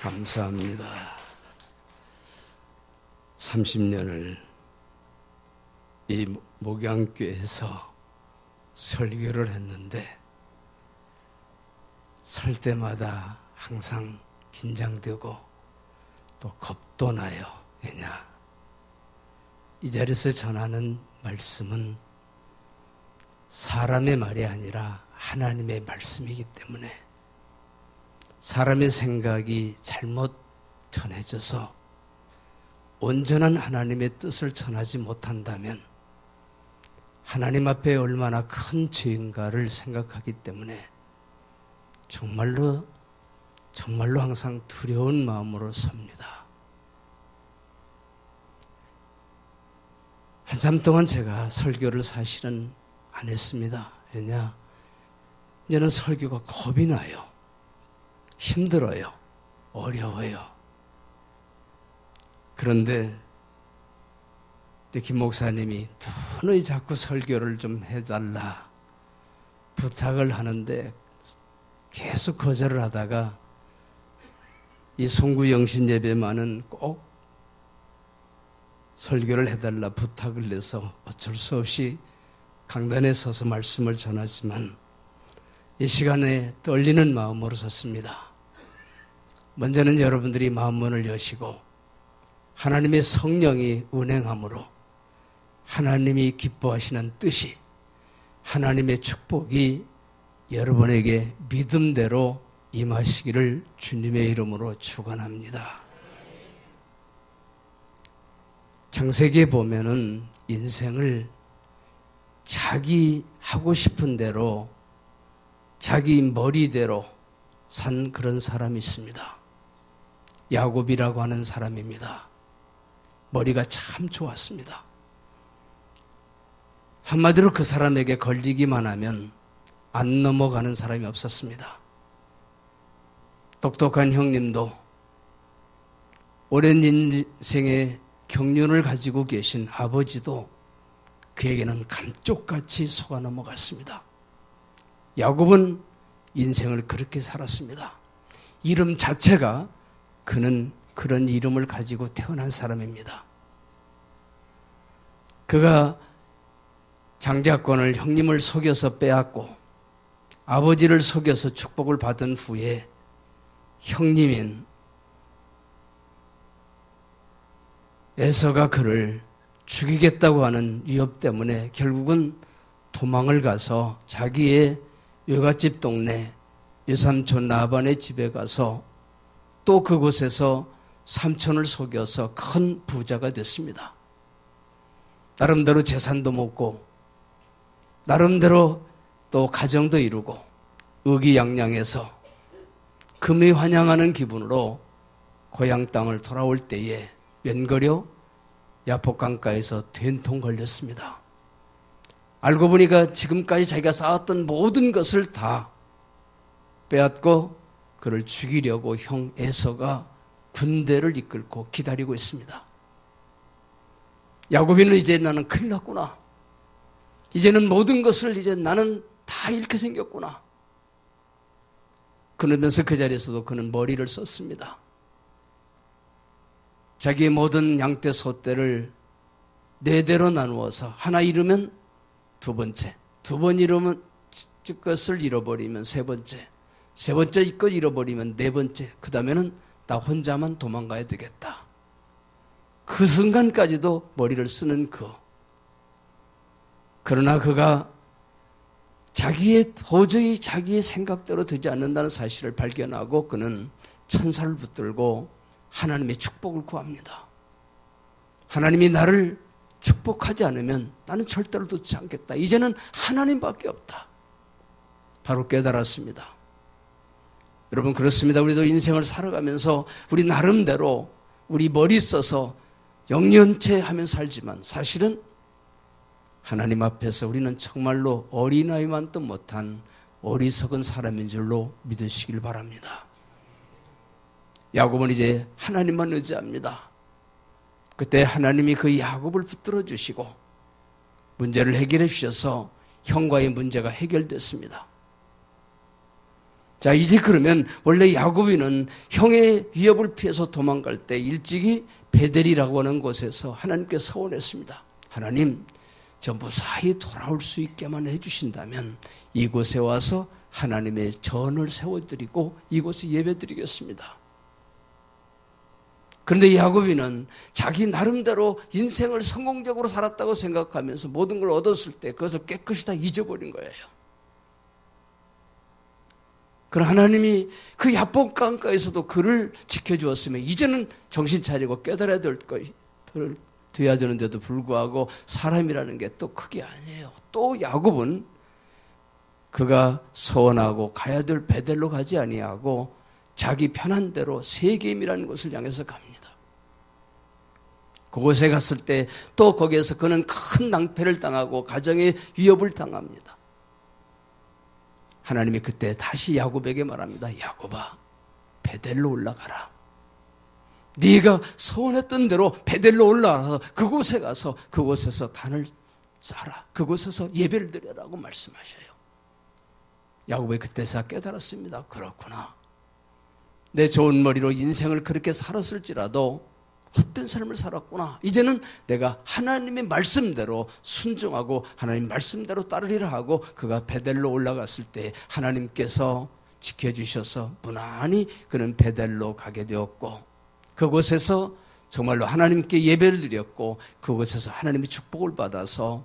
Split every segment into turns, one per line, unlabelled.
감사합니다. 30년을 이 목양교회에서 설교를 했는데 설 때마다 항상 긴장되고 또 겁도 나요. 왜냐? 이 자리에서 전하는 말씀은 사람의 말이 아니라 하나님의 말씀이기 때문에 사람의 생각이 잘못 전해져서 온전한 하나님의 뜻을 전하지 못한다면 하나님 앞에 얼마나 큰 죄인가를 생각하기 때문에 정말로 항상 두려운 마음으로 섭니다. 한참 동안 제가 설교를 사실은 안 했습니다. 왜냐? 이제는 설교가 겁이 나요. 힘들어요. 어려워요. 그런데 김 목사님이 너는 자꾸 설교를 좀 해달라 부탁을 하는데 계속 거절을 하다가 이 송구 영신 예배만은 꼭 설교를 해달라 부탁을 해서 어쩔 수 없이 강단에 서서 말씀을 전하지만 이 시간에 떨리는 마음으로 섰습니다. 먼저는 여러분들이 마음문을 여시고 하나님의 성령이 운행함으로 하나님이 기뻐하시는 뜻이 하나님의 축복이 여러분에게 믿음대로 임하시기를 주님의 이름으로 축원합니다. 창세기에 보면은 인생을 자기 하고 싶은 대로 자기 머리대로 산 그런 사람이 있습니다. 야곱이라고 하는 사람입니다. 머리가 참 좋았습니다. 한마디로 그 사람에게 걸리기만 하면 안 넘어가는 사람이 없었습니다. 똑똑한 형님도 오랜 인생의 경륜을 가지고 계신 아버지도 그에게는 감쪽같이 속아 넘어갔습니다. 야곱은 인생을 그렇게 살았습니다. 이름 자체가 그는 그런 이름을 가지고 태어난 사람입니다. 그가 장자권을 형님을 속여서 빼앗고 아버지를 속여서 축복을 받은 후에 형님인 에서가 그를 죽이겠다고 하는 위협 때문에 결국은 도망을 가서 자기의 외갓집 동네 외삼촌 라반의 집에 가서 또 그곳에서 삼촌을 속여서 큰 부자가 됐습니다. 나름대로 재산도 먹고 나름대로 또 가정도 이루고 의기양양해서 금이 환영하는 기분으로 고향 땅을 돌아올 때에 웬거려 야복강가에서 된통 걸렸습니다. 알고 보니까 지금까지 자기가 쌓았던 모든 것을 다 빼앗고 그를 죽이려고 형 에서가 군대를 이끌고 기다리고 있습니다. 야곱이는 이제 나는 큰일 났구나. 이제는 모든 것을 이제 나는 다 잃게 생겼구나. 그러면서 그 자리에서도 그는 머리를 썼습니다. 자기의 모든 양떼 소떼를 4대로 나누어서 하나 잃으면 두 번째, 두 번 잃으면 것을 잃어버리면 세 번째, 세 번째 것 잃어버리면 네 번째, 그 다음에는 나 혼자만 도망가야 되겠다. 그 순간까지도 머리를 쓰는 그러나 그가 도저히 자기의 생각대로 되지 않는다는 사실을 발견하고 그는 천사를 붙들고 하나님의 축복을 구합니다. 하나님이 나를 축복하지 않으면 나는 절대로 놓지 않겠다. 이제는 하나님밖에 없다. 바로 깨달았습니다. 여러분 그렇습니다. 우리도 인생을 살아가면서 우리 나름대로 우리 머리 써서 영연체 하면 살지만 사실은 하나님 앞에서 우리는 정말로 어린아이만도 못한 어리석은 사람인 줄로 믿으시길 바랍니다. 야곱은 이제 하나님만 의지합니다. 그때 하나님이 그 야곱을 붙들어 주시고 문제를 해결해 주셔서 형과의 문제가 해결됐습니다. 자, 이제 그러면 원래 야곱이는 형의 위협을 피해서 도망갈 때 일찍이 베델이라고 하는 곳에서 하나님께 서원했습니다. 하나님, 저 무사히 돌아올 수 있게만 해주신다면 이곳에 와서 하나님의 전을 세워드리고 이곳에 예배드리겠습니다. 그런데 야곱이는 자기 나름대로 인생을 성공적으로 살았다고 생각하면서 모든 걸 얻었을 때 그것을 깨끗이 다 잊어버린 거예요. 그럼 하나님이 그 야복 강가에서도 그를 지켜주었으면 이제는 정신 차리고 깨달아야 돼야 되는데도 불구하고 사람이라는 게 또 그게 아니에요. 또 야곱은 그가 서원하고 가야 될 베델로 가지 아니하고 자기 편한 대로 세겜이라는 곳을 향해서 갑니다. 그곳에 갔을 때 또 거기에서 그는 큰 낭패를 당하고 가정의 위협을 당합니다. 하나님이 그때 다시 야곱에게 말합니다. 야곱아, 베델로 올라가라. 네가 서원했던 대로 베델로 올라가서 그곳에 가서 그곳에서 단을 쌓아라. 그곳에서 예배를 드려라고 말씀하셔요. 야곱이 그때서 깨달았습니다. 그렇구나. 내 좋은 머리로 인생을 그렇게 살았을지라도 헛된 삶을 살았구나. 이제는 내가 하나님의 말씀대로 순종하고 하나님 말씀대로 따르리라 하고 그가 베델로 올라갔을 때 하나님께서 지켜주셔서 무난히 그는 베델로 가게 되었고 그곳에서 정말로 하나님께 예배를 드렸고 그곳에서 하나님의 축복을 받아서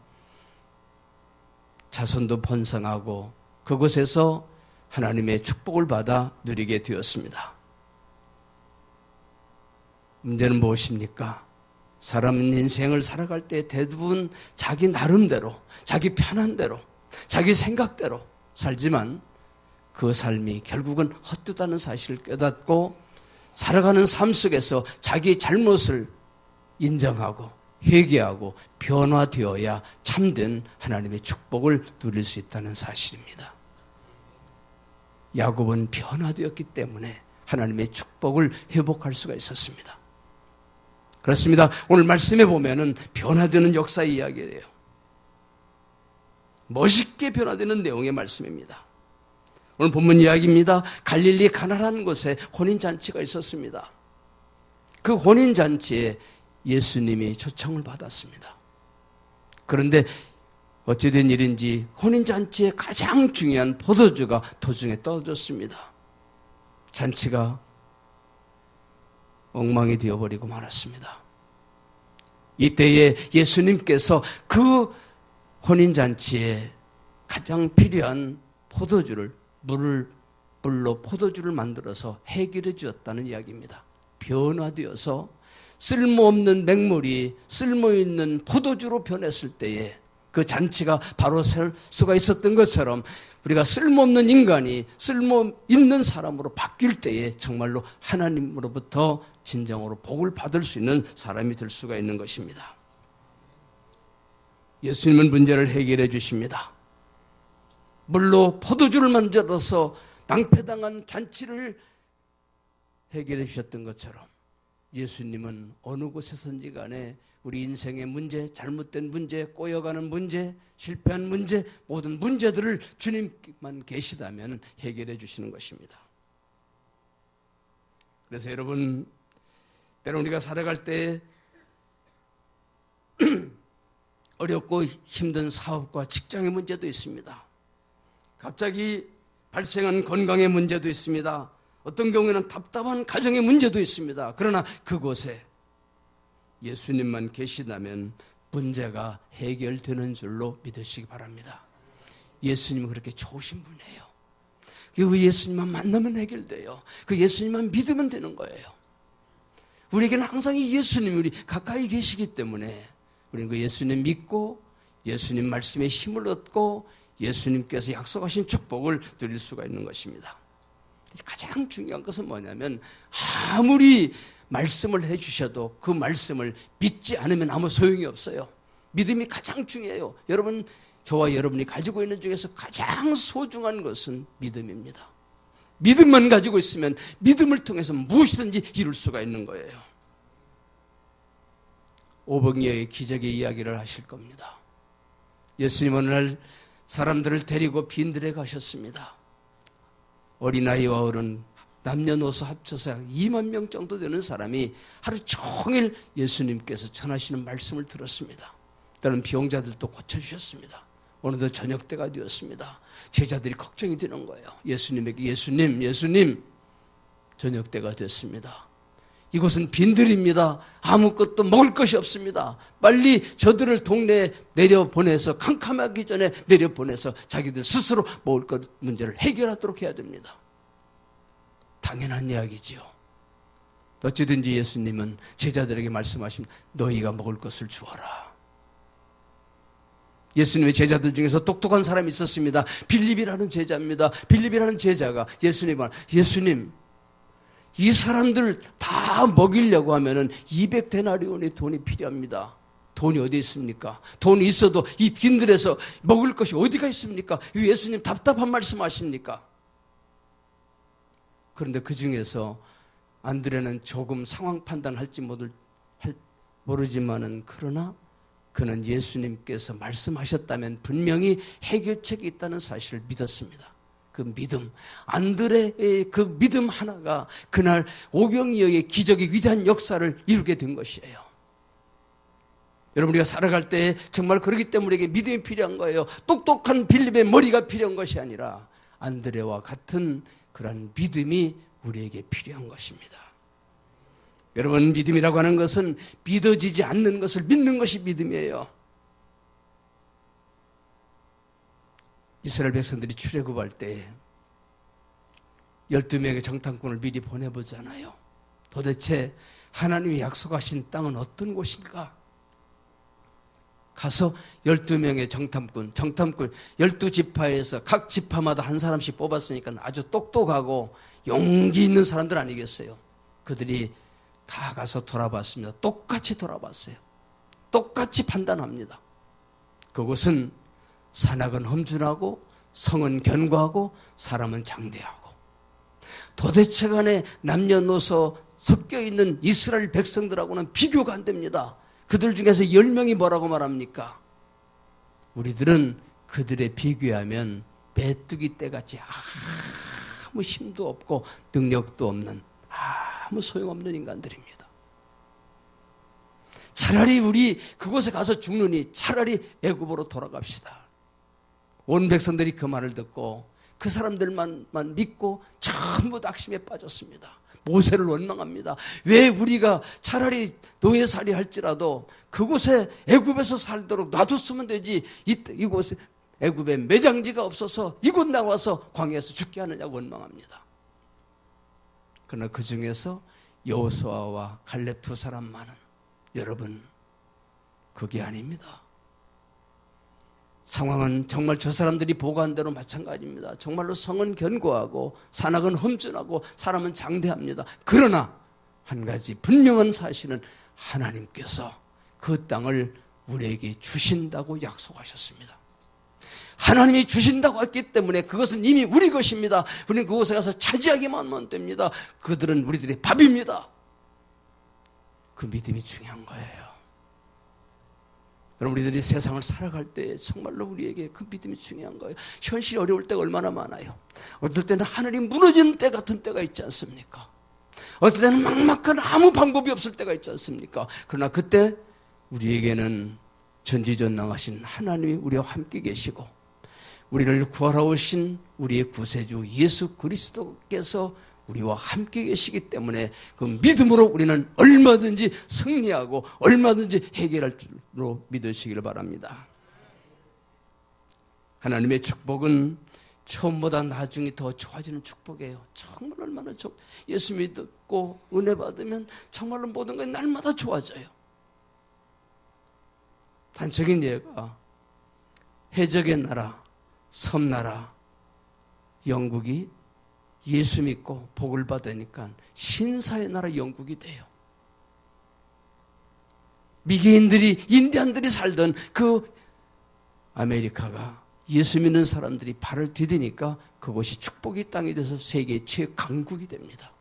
자손도 번성하고 그곳에서 하나님의 축복을 받아 누리게 되었습니다. 문제는 무엇입니까? 사람은 인생을 살아갈 때 대부분 자기 나름대로, 자기 편한 대로, 자기 생각대로 살지만 그 삶이 결국은 헛되다는 사실을 깨닫고 살아가는 삶 속에서 자기 잘못을 인정하고 회개하고 변화되어야 참된 하나님의 축복을 누릴 수 있다는 사실입니다. 야곱은 변화되었기 때문에 하나님의 축복을 회복할 수가 있었습니다. 그렇습니다. 오늘 말씀에 보면은 변화되는 역사 이야기예요. 멋있게 변화되는 내용의 말씀입니다. 오늘 본문 이야기입니다. 갈릴리 가나라는 곳에 혼인잔치가 있었습니다. 그 혼인잔치에 예수님이 초청을 받았습니다. 그런데 어찌된 일인지 혼인잔치의 가장 중요한 포도주가 도중에 떨어졌습니다. 잔치가 엉망이 되어버리고 말았습니다. 이때에 예수님께서 그 혼인잔치에 가장 필요한 포도주를 물로 포도주를 만들어서 해결해 주었다는 이야기입니다. 변화되어서 쓸모없는 맹물이 쓸모있는 포도주로 변했을 때에 그 잔치가 바로 설 수가 있었던 것처럼 우리가 쓸모없는 인간이 쓸모있는 사람으로 바뀔 때에 정말로 하나님으로부터 진정으로 복을 받을 수 있는 사람이 될 수가 있는 것입니다. 예수님은 문제를 해결해 주십니다. 물로 포도주를 만들어서 낭패당한 잔치를 해결해 주셨던 것처럼 예수님은 어느 곳에선지 간에 우리 인생의 문제, 잘못된 문제, 꼬여가는 문제, 실패한 문제, 모든 문제들을 주님만 계시다면 해결해 주시는 것입니다. 그래서 여러분, 때로 우리가 살아갈 때 어렵고 힘든 사업과 직장의 문제도 있습니다. 갑자기 발생한 건강의 문제도 있습니다. 어떤 경우에는 답답한 가정의 문제도 있습니다. 그러나 그곳에 예수님만 계시다면 문제가 해결되는 줄로 믿으시기 바랍니다. 예수님은 그렇게 좋으신 분이에요. 그 예수님만 만나면 해결돼요. 그 예수님만 믿으면 되는 거예요. 우리에게는 항상 이 예수님이 우리 가까이 계시기 때문에 우리는 그 예수님 믿고 예수님 말씀에 힘을 얻고 예수님께서 약속하신 축복을 누릴 수가 있는 것입니다. 가장 중요한 것은 뭐냐면 아무리 말씀을 해주셔도 그 말씀을 믿지 않으면 아무 소용이 없어요. 믿음이 가장 중요해요. 여러분, 저와 여러분이 가지고 있는 중에서 가장 소중한 것은 믿음입니다. 믿음만 가지고 있으면 믿음을 통해서 무엇이든지 이룰 수가 있는 거예요. 오병이어의 기적의 이야기를 하실 겁니다. 예수님 어느 날 사람들을 데리고 빈들에 가셨습니다. 어린아이와 어른, 남녀노소 합쳐서 2만 명 정도 되는 사람이 하루 종일 예수님께서 전하시는 말씀을 들었습니다. 때로는 병자들도 고쳐주셨습니다. 오늘도 저녁 때가 되었습니다. 제자들이 걱정이 되는 거예요. 예수님에게 예수님 저녁 때가 됐습니다. 이곳은 빈들입니다. 아무것도 먹을 것이 없습니다. 빨리 저들을 동네에 내려보내서 캄캄하기 전에 내려보내서 자기들 스스로 먹을 것 문제를 해결하도록 해야 됩니다. 당연한 이야기지요. 어찌든지 예수님은 제자들에게 말씀하십니다. 너희가 먹을 것을 주어라. 예수님의 제자들 중에서 똑똑한 사람이 있었습니다. 빌립이라는 제자입니다. 빌립이라는 제자가 예수님, 이 사람들 다 먹이려고 하면은 200데나리온의 돈이 필요합니다. 돈이 어디 있습니까? 돈이 있어도 이 빈들에서 먹을 것이 어디가 있습니까? 예수님 답답한 말씀하십니까? 그런데 그 중에서 안드레는 조금 상황 판단할지 모르지만은 그러나 그는 예수님께서 말씀하셨다면 분명히 해결책이 있다는 사실을 믿었습니다. 그 믿음, 안드레의 그 믿음 하나가 그날 오병이어의 기적의 위대한 역사를 이루게 된 것이에요. 여러분, 우리가 살아갈 때 정말 그렇기 때문에 우리에게 믿음이 필요한 거예요. 똑똑한 빌립의 머리가 필요한 것이 아니라 안드레와 같은 그런 믿음이 우리에게 필요한 것입니다. 여러분, 믿음이라고 하는 것은 믿어지지 않는 것을 믿는 것이 믿음이에요. 이스라엘 백성들이 출애굽할 때 12명의 정탐꾼을 미리 보내보잖아요. 도대체 하나님이 약속하신 땅은 어떤 곳인가? 가서 12명의 정탐꾼 12지파에서 각 지파마다 한 사람씩 뽑았으니까 아주 똑똑하고 용기 있는 사람들 아니겠어요? 그들이 다 가서 돌아봤습니다. 똑같이 돌아봤어요. 똑같이 판단합니다. 그곳은 산악은 험준하고 성은 견고하고 사람은 장대하고 도대체 간에 남녀노소 섞여있는 이스라엘 백성들하고는 비교가 안 됩니다. 그들 중에서 10명이 뭐라고 말합니까? 우리들은 그들에 비교하면 메뚜기 떼같이 아무 힘도 없고 능력도 없는 아무 소용없는 인간들입니다. 차라리 우리 그곳에 가서 죽느니 차라리 애굽으로 돌아갑시다. 온 백성들이 그 말을 듣고 그 사람들만 믿고 전부 낙심에 빠졌습니다. 모세를 원망합니다. 왜 우리가 차라리 노예살이 할지라도 그곳에 애굽에서 살도록 놔뒀으면 되지 이곳에 애굽에 매장지가 없어서 이곳 나와서 광야에서 죽게 하느냐고 원망합니다. 그러나 그 중에서 여호수아와 갈렙 두 사람만은 여러분 그게 아닙니다. 상황은 정말 저 사람들이 보고한 대로 마찬가지입니다. 정말로 성은 견고하고 산악은 험준하고 사람은 장대합니다. 그러나 한 가지 분명한 사실은 하나님께서 그 땅을 우리에게 주신다고 약속하셨습니다. 하나님이 주신다고 했기 때문에 그것은 이미 우리 것입니다. 우리는 그곳에 가서 차지하기만 하면 됩니다. 그들은 우리들의 밥입니다. 그 믿음이 중요한 거예요. 여러분, 우리들이 세상을 살아갈 때 정말로 우리에게 그 믿음이 중요한 거예요. 현실이 어려울 때가 얼마나 많아요. 어떨 때는 하늘이 무너지는 때 같은 때가 있지 않습니까? 어떨 때는 막막한 아무 방법이 없을 때가 있지 않습니까? 그러나 그때 우리에게는 전지전능하신 하나님이 우리와 함께 계시고 우리를 구하러 오신 우리의 구세주 예수 그리스도께서 우리와 함께 계시기 때문에 그 믿음으로 우리는 얼마든지 승리하고 얼마든지 해결할 줄로 믿으시기를 바랍니다. 하나님의 축복은 처음보다 나중에 더 좋아지는 축복이에요. 정말 얼마나 예수 믿고 은혜 받으면 정말로 모든 것이 날마다 좋아져요. 단적인 예가 해적의 나라, 섬나라, 영국이 예수 믿고 복을 받으니까 신사의 나라 영국이 돼요. 미개인들이 인디안들이 살던 그 아메리카가 예수 믿는 사람들이 발을 디디니까 그곳이 축복의 땅이 돼서 세계 최강국이 됩니다.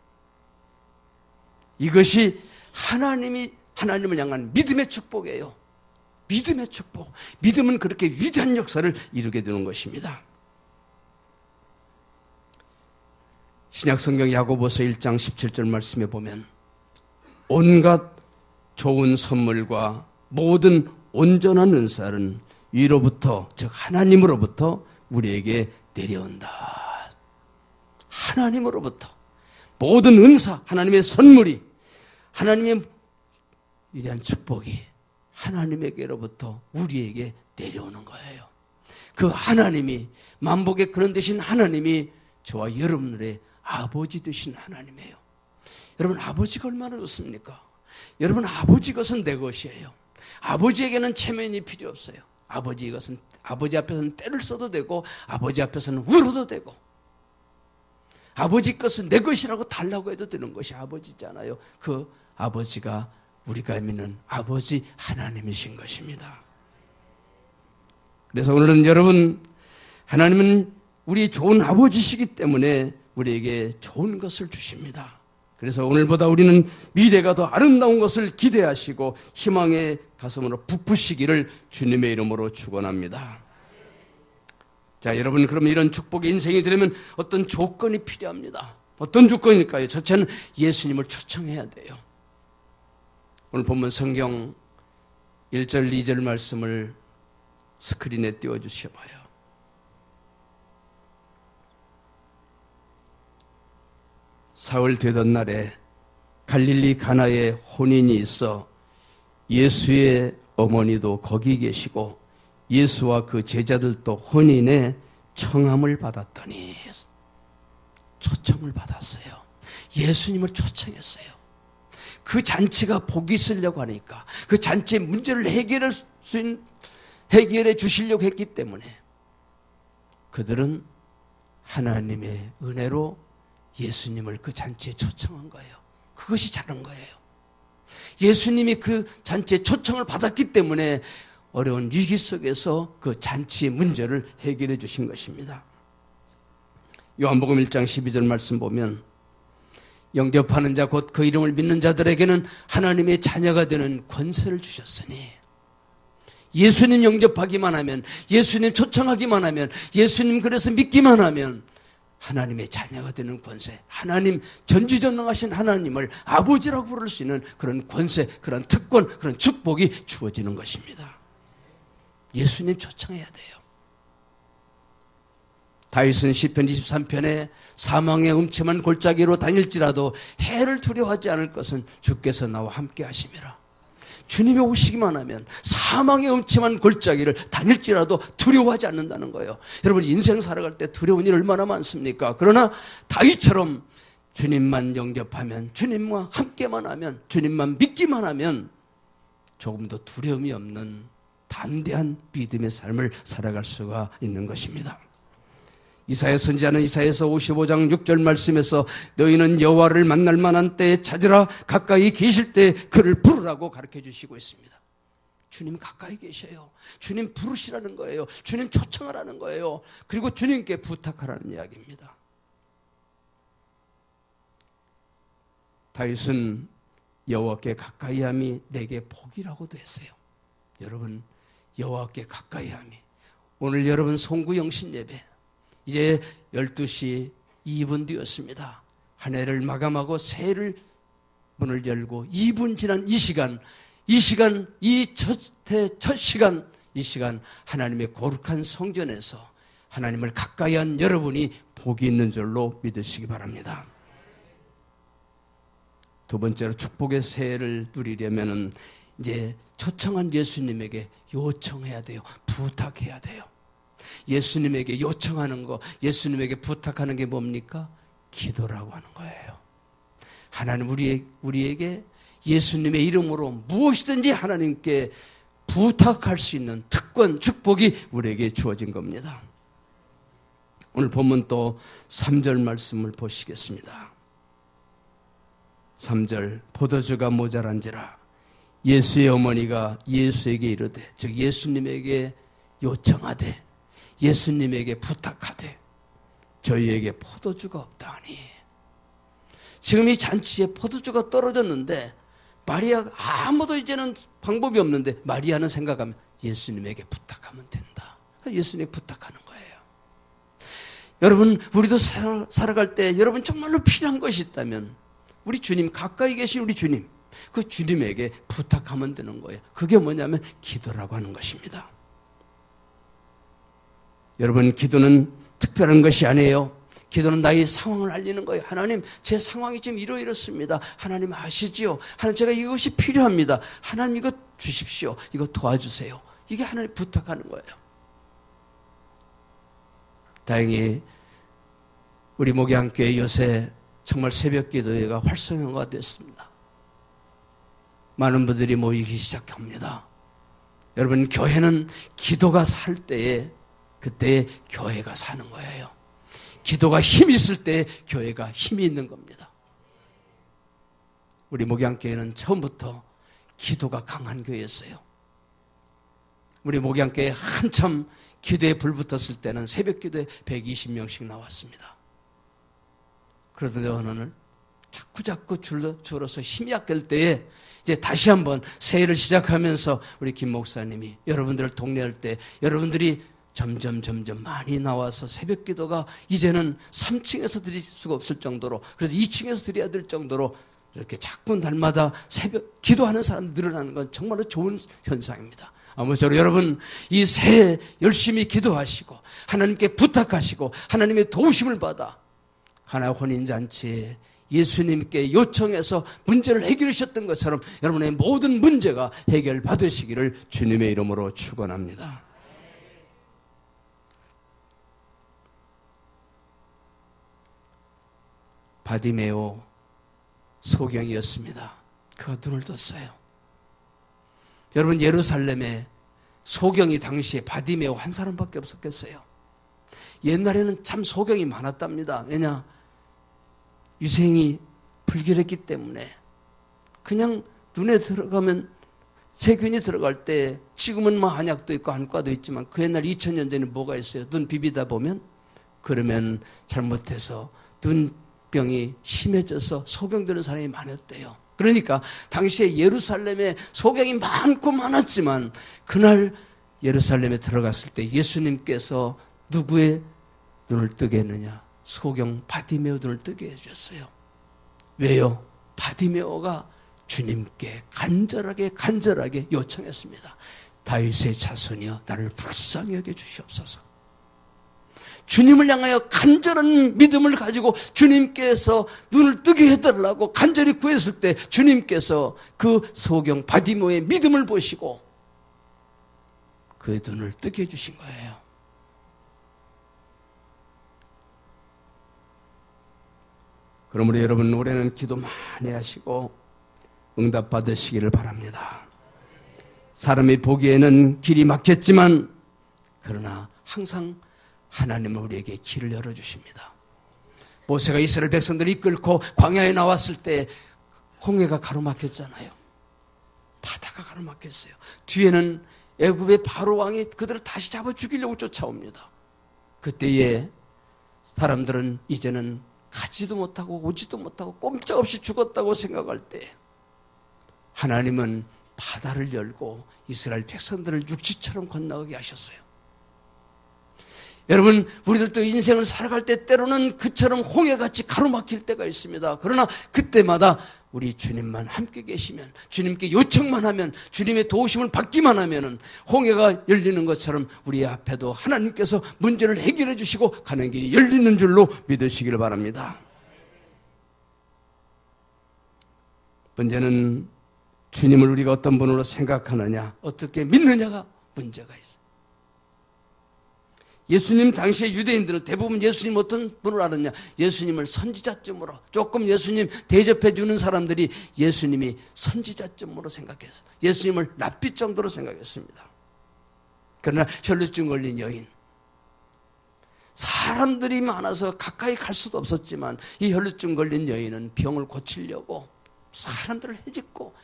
이것이 하나님을 향한 믿음의 축복이에요. 믿음의 축복. 믿음은 그렇게 위대한 역사를 이루게 되는 것입니다. 신약성경 야고보서 1장 17절 말씀에 보면 온갖 좋은 선물과 모든 온전한 은사는 위로부터, 즉 하나님으로부터 우리에게 내려온다. 하나님으로부터 모든 은사, 하나님의 선물이, 하나님의 위대한 축복이 하나님에게로부터 우리에게 내려오는 거예요. 그 하나님이, 만복의 근원 되신 하나님이 저와 여러분들의 아버지 되신 하나님이에요. 여러분, 아버지가 얼마나 좋습니까? 여러분, 아버지 것은 내 것이에요. 아버지에게는 체면이 필요 없어요. 아버지 것은, 아버지 앞에서는 때를 써도 되고 아버지 앞에서는 울어도 되고, 아버지 것은 내 것이라고 달라고 해도 되는 것이 아버지잖아요. 그 아버지가 우리가 믿는 아버지 하나님이신 것입니다. 그래서 오늘은 여러분, 하나님은 우리 좋은 아버지시기 때문에 우리에게 좋은 것을 주십니다. 그래서 오늘보다 우리는 미래가 더 아름다운 것을 기대하시고 희망의 가슴으로 부푸시기를 주님의 이름으로 축원합니다. 자, 여러분, 그러면 이런 축복의 인생이 되려면 어떤 조건이 필요합니다. 어떤 조건일까요? 첫째는 예수님을 초청해야 돼요. 오늘 본문 성경 1절, 2절 말씀을 스크린에 띄워주셔봐요. 사흘 되던 날에 갈릴리 가나에 혼인이 있어 예수의 어머니도 거기 계시고 예수와 그 제자들도 혼인에 청함을 받았더니, 초청을 받았어요. 예수님을 초청했어요. 그 잔치가 복이 있으려고 하니까, 그 잔치의 문제를 해결해 주시려고 했기 때문에 그들은 하나님의 은혜로 예수님을 그 잔치에 초청한 거예요. 그것이 잘한 거예요. 예수님이 그 잔치에 초청을 받았기 때문에 어려운 위기 속에서 그 잔치의 문제를 해결해 주신 것입니다. 요한복음 1장 12절 말씀 보면 영접하는 자 곧 그 이름을 믿는 자들에게는 하나님의 자녀가 되는 권세를 주셨으니, 예수님 영접하기만 하면, 예수님 초청하기만 하면, 예수님 그래서 믿기만 하면 하나님의 자녀가 되는 권세, 하나님, 전지전능하신 하나님을 아버지라고 부를 수 있는 그런 권세, 그런 특권, 그런 축복이 주어지는 것입니다. 예수님 초청해야 돼요. 다윗은 시편 23편에 사망의 음침한 골짜기로 다닐지라도 해를 두려워하지 않을 것은 주께서 나와 함께 하심이라. 주님이 오시기만 하면 사망의 음침한 골짜기를 다닐지라도 두려워하지 않는다는 거예요. 여러분, 인생 살아갈 때 두려운 일 얼마나 많습니까? 그러나 다윗처럼 주님만 영접하면, 주님과 함께만 하면, 주님만 믿기만 하면 조금도 두려움이 없는 담대한 믿음의 삶을 살아갈 수가 있는 것입니다. 이사야 선지자는 이사야서 55장 6절 말씀에서 너희는 여호와를 만날 만한 때에 찾으라, 가까이 계실 때 그를 부르라고 가르쳐 주시고 있습니다. 주님 가까이 계셔요. 주님 부르시라는 거예요. 주님 초청하라는 거예요. 그리고 주님께 부탁하라는 이야기입니다. 다윗은 여호와께 가까이함이 내게 복이라고도 했어요. 여러분, 여호와께 가까이함이, 오늘 여러분 송구 영신 예배 이제 12시 2분 되었습니다. 한 해를 마감하고 새해를 문을 열고 2분 지난 이 시간, 첫 시간, 이 시간 하나님의 거룩한 성전에서 하나님을 가까이 한 여러분이 복이 있는 줄로 믿으시기 바랍니다. 두 번째로 축복의 새해를 누리려면은 이제 초청한 예수님에게 요청해야 돼요. 부탁해야 돼요. 예수님에게 요청하는 거, 예수님에게 부탁하는 게 뭡니까? 기도라고 하는 거예요. 하나님, 우리에게 예수님의 이름으로 무엇이든지 하나님께 부탁할 수 있는 특권, 축복이 우리에게 주어진 겁니다. 오늘 본문 또 3절 말씀을 보시겠습니다. 3절, 포도주가 모자란지라 예수의 어머니가 예수에게 이르되, 즉 예수님에게 요청하되, 예수님에게 부탁하되, 저희에게 포도주가 없다하니. 지금 이 잔치에 포도주가 떨어졌는데 마리아가 아무도 이제는 방법이 없는데 마리아는 생각하면 예수님에게 부탁하면 된다. 예수님에게 부탁하는 거예요. 여러분, 우리도 살아갈 때 여러분 정말로 필요한 것이 있다면 우리 주님, 가까이 계신 우리 주님, 그 주님에게 부탁하면 되는 거예요. 그게 뭐냐면 기도라고 하는 것입니다. 여러분, 기도는 특별한 것이 아니에요. 기도는 나의 상황을 알리는 거예요. 하나님, 제 상황이 지금 이렇습니다. 하나님 아시지요? 하나님, 제가 이것이 필요합니다. 하나님, 이것 주십시오. 이거 도와주세요. 이게 하나님 부탁하는 거예요. 다행히 우리 목양교회 요새 정말 새벽 기도회가 활성화가 됐습니다. 많은 분들이 모이기 시작합니다. 여러분, 교회는 기도가 살 때에 그때 교회가 사는 거예요. 기도가 힘이 있을 때 교회가 힘이 있는 겁니다. 우리 목양교회는 처음부터 기도가 강한 교회였어요. 우리 목양교회 한참 기도에 불 붙었을 때는 새벽 기도에 120명씩 나왔습니다. 그러던데 어느 날 자꾸 줄어서 힘이 약될 때에 이제 다시 한번 새해를 시작하면서 우리 김 목사님이 여러분들을 독려할 때 여러분들이 점점 많이 나와서 새벽 기도가 이제는 3층에서 드릴 수가 없을 정도로, 그래서 2층에서 드려야 될 정도로 이렇게 자꾸 날마다 새벽 기도하는 사람 늘어나는 건 정말로 좋은 현상입니다. 아무쪼록 여러분, 이 새해 열심히 기도하시고 하나님께 부탁하시고 하나님의 도우심을 받아 가나 혼인잔치에 예수님께 요청해서 문제를 해결하셨던 것처럼 여러분의 모든 문제가 해결받으시기를 주님의 이름으로 축원합니다. 바디메오 소경이었습니다. 그가 눈을 떴어요. 여러분, 예루살렘에 소경이 당시에 바디메오 한 사람밖에 없었겠어요. 옛날에는 참 소경이 많았답니다. 왜냐? 유생이 불결했기 때문에 그냥 눈에 들어가면 세균이 들어갈 때, 지금은 뭐 한약도 있고 한과도 있지만 그 옛날 2000년 전에 뭐가 있어요? 눈 비비다 보면, 그러면 잘못해서 눈병이 심해져서 소경되는 사람이 많았대요. 그러니까 당시에 예루살렘에 소경이 많았지만 그날 예루살렘에 들어갔을 때 예수님께서 누구의 눈을 뜨게 했느냐? 소경 바디메오 눈을 뜨게 해주셨어요. 왜요? 바디메오가 주님께 간절하게 요청했습니다. 다윗의 자손이여, 나를 불쌍히 여겨 주시옵소서. 주님을 향하여 간절한 믿음을 가지고 주님께서 눈을 뜨게 해달라고 간절히 구했을 때 주님께서 그 소경 바디메오의 믿음을 보시고 그의 눈을 뜨게 해주신 거예요. 그러므로 여러분, 올해는 기도 많이 하시고 응답 받으시기를 바랍니다. 사람이 보기에는 길이 막혔지만 그러나 항상 하나님은 우리에게 길을 열어주십니다. 모세가 이스라엘 백성들을 이끌고 광야에 나왔을 때 홍해가 가로막혔잖아요. 바다가 가로막혔어요. 뒤에는 애굽의 바로 왕이 그들을 다시 잡아 죽이려고 쫓아옵니다. 그때에 사람들은 이제는 가지도 못하고 오지도 못하고 꼼짝없이 죽었다고 생각할 때 하나님은 바다를 열고 이스라엘 백성들을 육지처럼 건너가게 하셨어요. 여러분, 우리들도 인생을 살아갈 때 때로는 그처럼 홍해같이 가로막힐 때가 있습니다. 그러나 그때마다 우리 주님만 함께 계시면, 주님께 요청만 하면, 주님의 도우심을 받기만 하면 홍해가 열리는 것처럼 우리 앞에도 하나님께서 문제를 해결해 주시고 가는 길이 열리는 줄로 믿으시기를 바랍니다. 문제는 주님을 우리가 어떤 분으로 생각하느냐, 어떻게 믿느냐가 문제가 있어요. 예수님 당시에 유대인들은 대부분 예수님 어떤 분을 알았냐? 예수님을 선지자쯤으로, 조금 예수님 대접해 주는 사람들이 예수님이 선지자쯤으로 생각해서 예수님을 랍비 정도로 생각했습니다. 그러나 혈루증 걸린 여인, 사람들이 많아서 가까이 갈 수도 없었지만 이 혈루증 걸린 여인은 병을 고치려고 사람들을 헤집고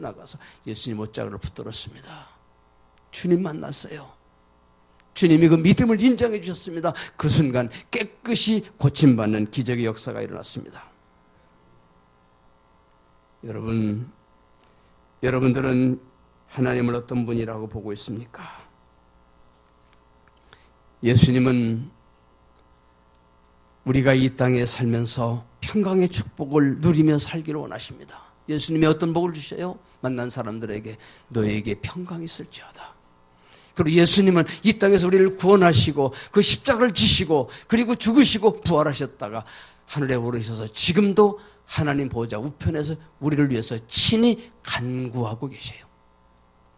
나가서 예수님 옷자락을 붙들었습니다. 주님 만났어요. 주님이 그 믿음을 인정해 주셨습니다. 그 순간 깨끗이 고침받는 기적의 역사가 일어났습니다. 여러분들은 하나님을 어떤 분이라고 보고 있습니까? 예수님은 우리가 이 땅에 살면서 평강의 축복을 누리며 살기를 원하십니다. 예수님이 어떤 복을 주셔요? 만난 사람들에게 너에게 평강이 있을지어다. 그리고 예수님은 이 땅에서 우리를 구원하시고 그 십자가를 지시고 그리고 죽으시고 부활하셨다가 하늘에 오르셔서 지금도 하나님 보호자 우편에서 우리를 위해서 친히 간구하고 계세요.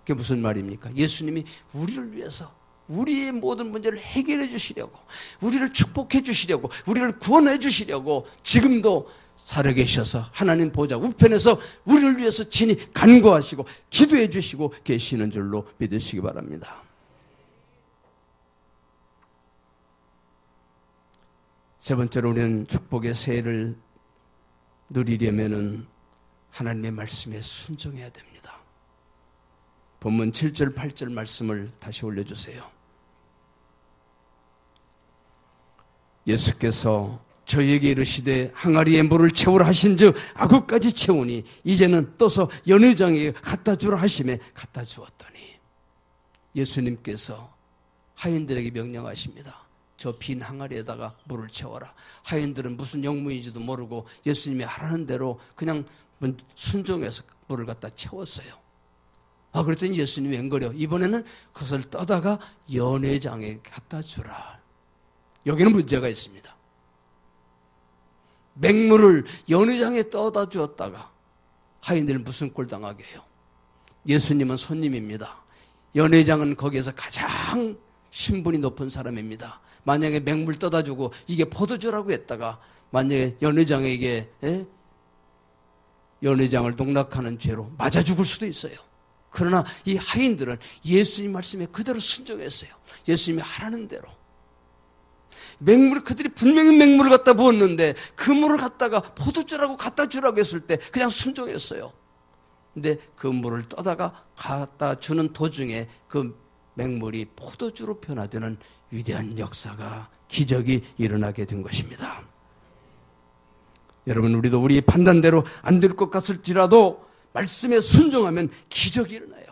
그게 무슨 말입니까? 예수님이 우리를 위해서 우리의 모든 문제를 해결해 주시려고, 우리를 축복해 주시려고, 우리를 구원해 주시려고 지금도 살아계셔서 하나님 보호자 우편에서 우리를 위해서 친히 간구하시고 기도해 주시고 계시는 줄로 믿으시기 바랍니다. 세 번째로 우리는 축복의 세를 누리려면은 하나님의 말씀에 순종해야 됩니다. 본문 7절, 8절 말씀을 다시 올려주세요. 예수께서 저희에게 이르시되 항아리에 물을 채우라 하신즉 아구까지 채우니 이제는 떠서 연회장에게 갖다 주라 하심에 갖다 주었더니 예수님께서 하인들에게 명령하십니다. 저 빈 항아리에다가 물을 채워라. 하인들은 무슨 영문인지도 모르고 예수님이 하라는 대로 그냥 순종해서 물을 갖다 채웠어요. 그랬더니 예수님이 웬거려 이번에는 그것을 떠다가 연회장에 갖다 주라. 여기는 문제가 있습니다. 맹물을 연회장에 떠다 주었다가 하인들은 무슨 꼴 당하게 해요? 예수님은 손님입니다. 연회장은 거기에서 가장 신분이 높은 사람입니다. 만약에 맹물 떠다 주고 이게 포도주라고 했다가 만약에 연회장에게 연회장을 농락하는 죄로 맞아 죽을 수도 있어요. 그러나 이 하인들은 예수님 말씀에 그대로 순종했어요. 예수님이 하라는 대로. 그들이 분명히 맹물을 갖다 부었는데 그 물을 갖다가 포도주라고 갖다 주라고 했을 때 그냥 순종했어요. 근데 그 물을 떠다가 갖다 주는 도중에 그 맹물이 포도주로 변화되는 위대한 역사가, 기적이 일어나게 된 것입니다. 여러분, 우리도 우리의 판단대로 안 될 것 같을지라도 말씀에 순종하면 기적이 일어나요.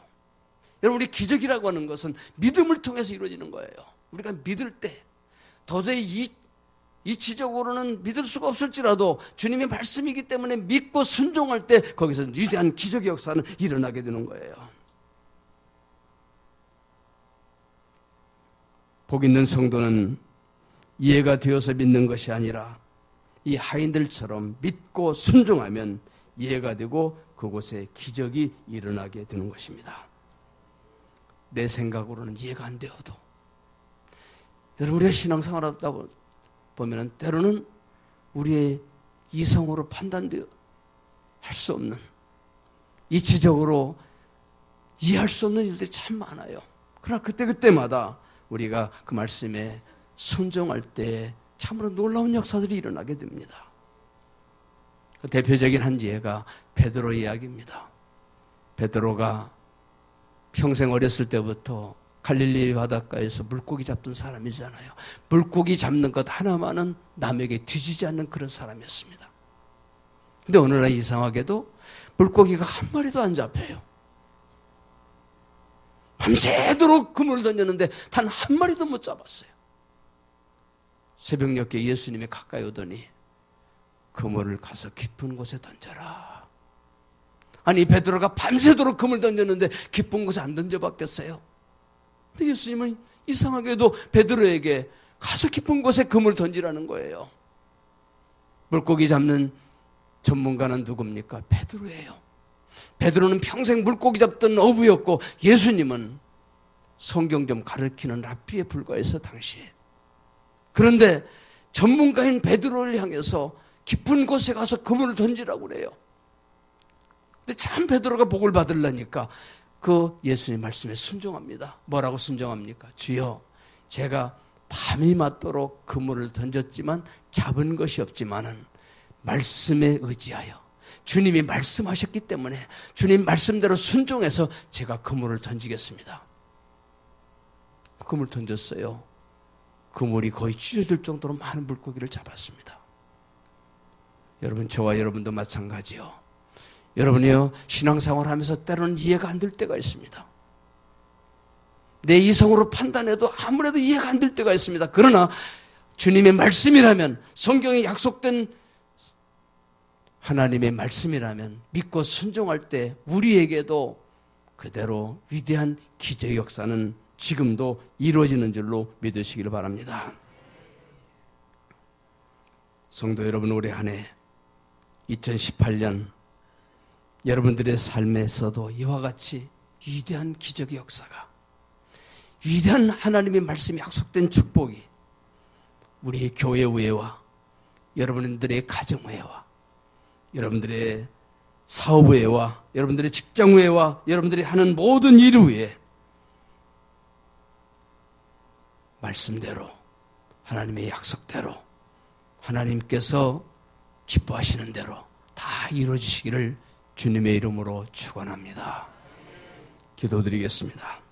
여러분, 우리 기적이라고 하는 것은 믿음을 통해서 이루어지는 거예요. 우리가 믿을 때 도저히 이치적으로는 믿을 수가 없을지라도 주님의 말씀이기 때문에 믿고 순종할 때 거기서 위대한 기적의 역사는 일어나게 되는 거예요. 복 있는 성도는 이해가 되어서 믿는 것이 아니라 이 하인들처럼 믿고 순종하면 이해가 되고 그곳에 기적이 일어나게 되는 것입니다. 내 생각으로는 이해가 안 되어도 여러분, 우리가 신앙생활 하다 보면 때로는 우리의 이성으로 판단되어 할 수 없는, 이치적으로 이해할 수 없는 일들이 참 많아요. 그러나 그때마다 우리가 그 말씀에 순종할 때 참으로 놀라운 역사들이 일어나게 됩니다. 그 대표적인 한 예가 베드로 이야기입니다. 베드로가 평생 어렸을 때부터 갈릴리 바닷가에서 물고기 잡던 사람이잖아요. 물고기 잡는 것 하나만은 남에게 뒤지지 않는 그런 사람이었습니다. 근데 어느 날 이상하게도 물고기가 한 마리도 안 잡혀요. 밤새도록 그물을 던졌는데 단 한 마리도 못 잡았어요. 새벽녘에 예수님이 가까이 오더니 그물을 가서 깊은 곳에 던져라. 아니, 베드로가 밤새도록 그물 던졌는데 깊은 곳에 안 던져봤겠어요? 근데 예수님은 이상하게도 베드로에게 가서 깊은 곳에 그물 던지라는 거예요. 물고기 잡는 전문가는 누굽니까? 베드로예요. 베드로는 평생 물고기 잡던 어부였고 예수님은 성경 좀 가르치는 랍비에 불과해서 당시에. 그런데 전문가인 베드로를 향해서 깊은 곳에 가서 그물을 던지라고 그래요. 근데 참 베드로가 복을 받으려니까 그 예수님 말씀에 순종합니다. 뭐라고 순종합니까? 주여, 제가 밤이 맞도록 그물을 던졌지만 잡은 것이 없지만은 말씀에 의지하여 주님이 말씀하셨기 때문에 주님 말씀대로 순종해서 제가 그물을 던지겠습니다. 그물 던졌어요. 그물이 거의 찢어질 정도로 많은 물고기를 잡았습니다. 여러분, 저와 여러분도 마찬가지요. 여러분이요, 신앙생활 하면서 때로는 이해가 안 될 때가 있습니다. 내 이성으로 판단해도 아무래도 이해가 안 될 때가 있습니다. 그러나 주님의 말씀이라면, 성경에 약속된 하나님의 말씀이라면 믿고 순종할 때 우리에게도 그대로 위대한 기적의 역사는 지금도 이루어지는 줄로 믿으시기를 바랍니다. 성도 여러분, 올해 한 해 2018년 여러분들의 삶에서도 이와 같이 위대한 기적의 역사가, 위대한 하나님의 말씀이 약속된 축복이 우리의 교회 후회와 여러분들의 가정 후회와 여러분들의 사업 후회와 여러분들의 직장 후회와 여러분들이 하는 모든 일 후에 말씀대로, 하나님의 약속대로, 하나님께서 기뻐하시는 대로 다 이루어지시기를 주님의 이름으로 축원합니다. 기도드리겠습니다.